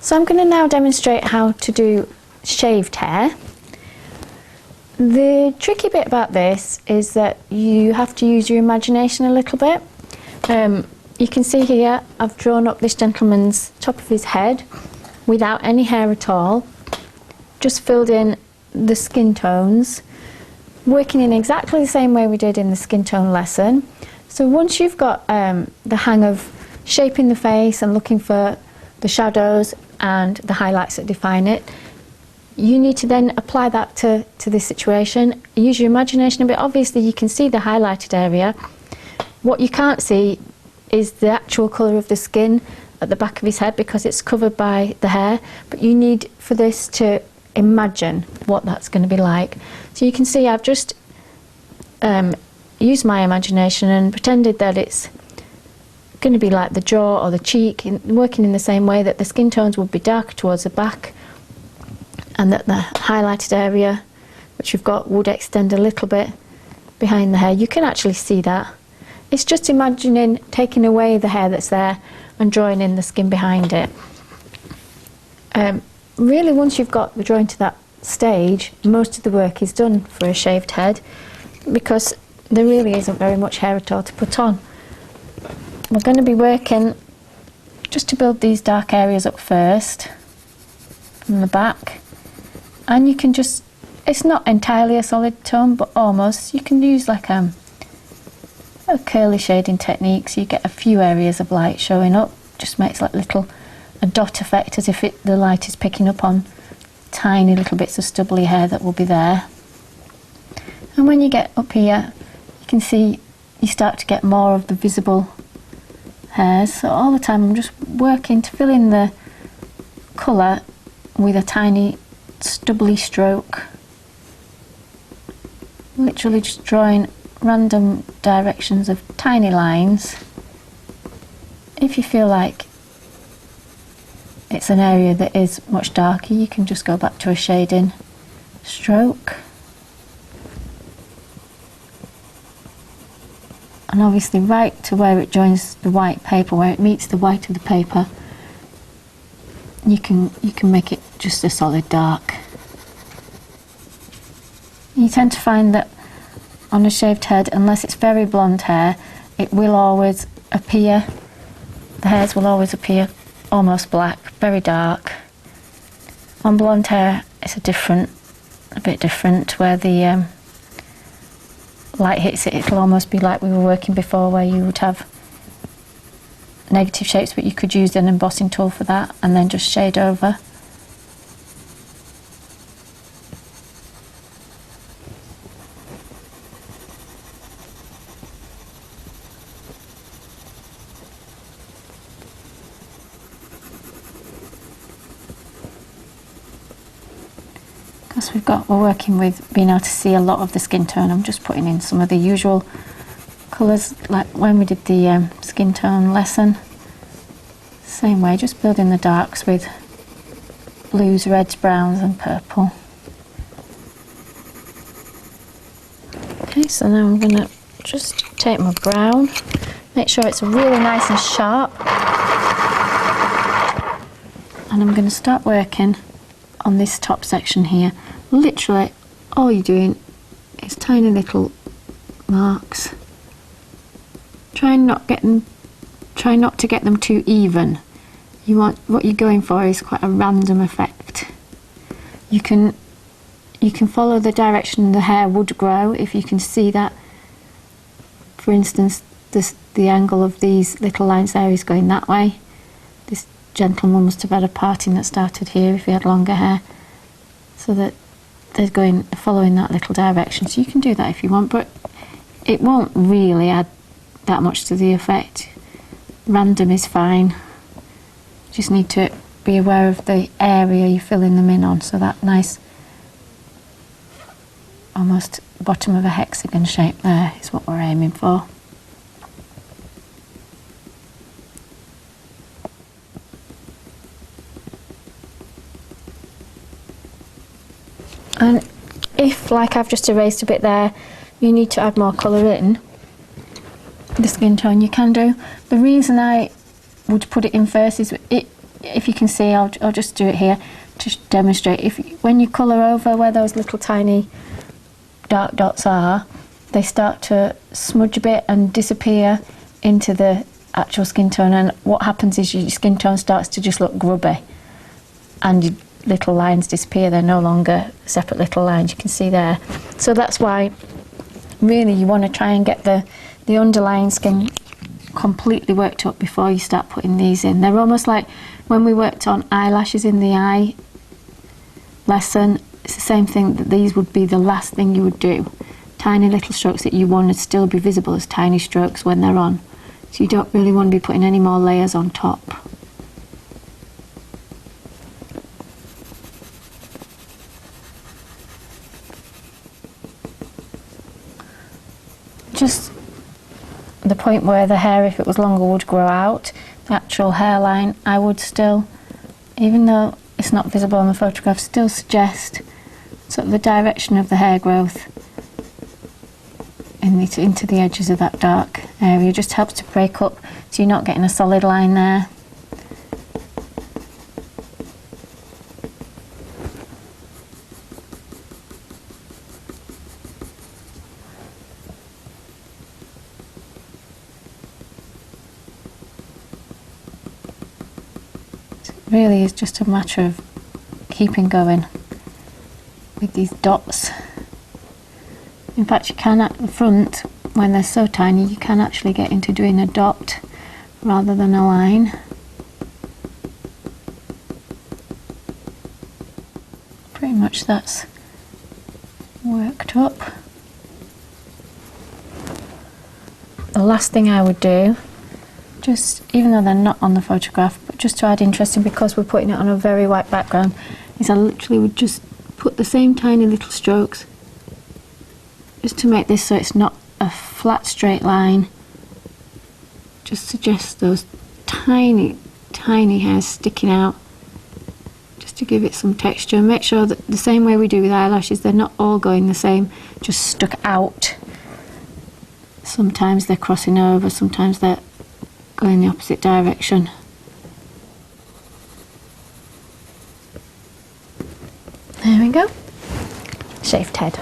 So I'm going to now demonstrate how to do shaved hair. The tricky bit about this is that you have to use your imagination a little bit. You can see here I've drawn up this gentleman's top of his head without any hair at all, just filled in the skin tones, working in exactly the same way we did in the skin tone lesson. So once you've got the hang of shaping the face and looking for the shadows and the highlights that define it, you need to then apply that to this situation. Use your imagination a bit. Obviously you can see the highlighted area. What you can't see is the actual colour of the skin at the back of his head because it's covered by the hair, but you need for this to imagine what that's going to be like. So you can see I've just used my imagination and pretended that it's going to be like the jaw or the cheek, working in the same way that the skin tones would be darker towards the back and that the highlighted area which you've got would extend a little bit behind the hair. You can actually see that. It's just imagining taking away the hair that's there and drawing in the skin behind it. Really, once you've got the drawing to that stage, most of the work is done for a shaved head because there really isn't very much hair at all to put on. We're going to be working just to build these dark areas up first from the back, and you can just, it's not entirely a solid tone but almost. You can use like a curly shading technique so you get a few areas of light showing up, just makes like a dot effect as if the light is picking up on tiny little bits of stubbly hair that will be there. And when you get up here you can see you start to get more of the visible hairs. So all the time I'm just working to fill in the colour with a tiny stubbly stroke, literally just drawing random directions of tiny lines. If you feel like it's an area that is much darker, you can just go back to a shading stroke. And obviously right to where it joins the white paper, where it meets the white of the paper, you can make it just a solid dark. You tend to find that on a shaved head, unless it's very blonde hair, it will always appear, the hairs will always appear almost black, very dark. On blonde hair it's a bit different, where the light hits it, it'll almost be like we were working before, where you would have negative shapes but you could use an embossing tool for that and then just shade over. We're working with being able to see a lot of the skin tone. I'm just putting in some of the usual colours like when we did the skin tone lesson. Same way, just building the darks with blues, reds, browns and purple. Okay, so now I'm going to just take my brown, make sure it's really nice and sharp, and I'm going to start working on this top section here. Literally all you're doing is tiny little marks. Try not to get them too even. What you're going for is quite a random effect. You can follow the direction the hair would grow if you can see that. For instance, the angle of these little lines there is going that way. This gentleman must have had a parting that started here if he had longer hair, so that they're following that little direction. So you can do that if you want, but it won't really add that much to the effect. Random is fine. Just need to be aware of the area you're filling them in on, so that nice almost bottom of a hexagon shape there is what we're aiming for. And if, like I've just erased a bit there, you need to add more colour in the skin tone, you can do. The reason I would put it in first is if you can see, I'll just do it here to demonstrate. When you colour over where those little tiny dark dots are, they start to smudge a bit and disappear into the actual skin tone, and what happens is your skin tone starts to just look grubby and your little lines disappear. They're no longer separate little lines, you can see there. So that's why really you want to try and get the underlying skin completely worked up before you start putting these in. They're almost like when we worked on eyelashes in the eye lesson. It's the same thing, that these would be the last thing you would do. Tiny little strokes that you want to still be visible as tiny strokes when they're on. So you don't really want to be putting any more layers on top. Just the point where the hair, if it was longer, would grow out, the actual hairline, I would still, even though it's not visible on the photograph, still suggest sort of the direction of the hair growth into the edges of that dark area. Just helps to break up so you're not getting a solid line there. It really is just a matter of keeping going with these dots. In fact, you can at the front, when they're so tiny, you can actually get into doing a dot rather than a line. Pretty much that's worked up. The last thing I would do, just even though they're not on the photograph, but just to add interest, and because we're putting it on a very white background, is I literally would just put the same tiny little strokes just to make this so it's not a flat straight line. Just suggest those tiny hairs sticking out, just to give it some texture. Make sure that the same way we do with eyelashes, they're not all going the same, just stuck out. Sometimes they're crossing over, sometimes they're going the opposite direction. There we go. Shaved head.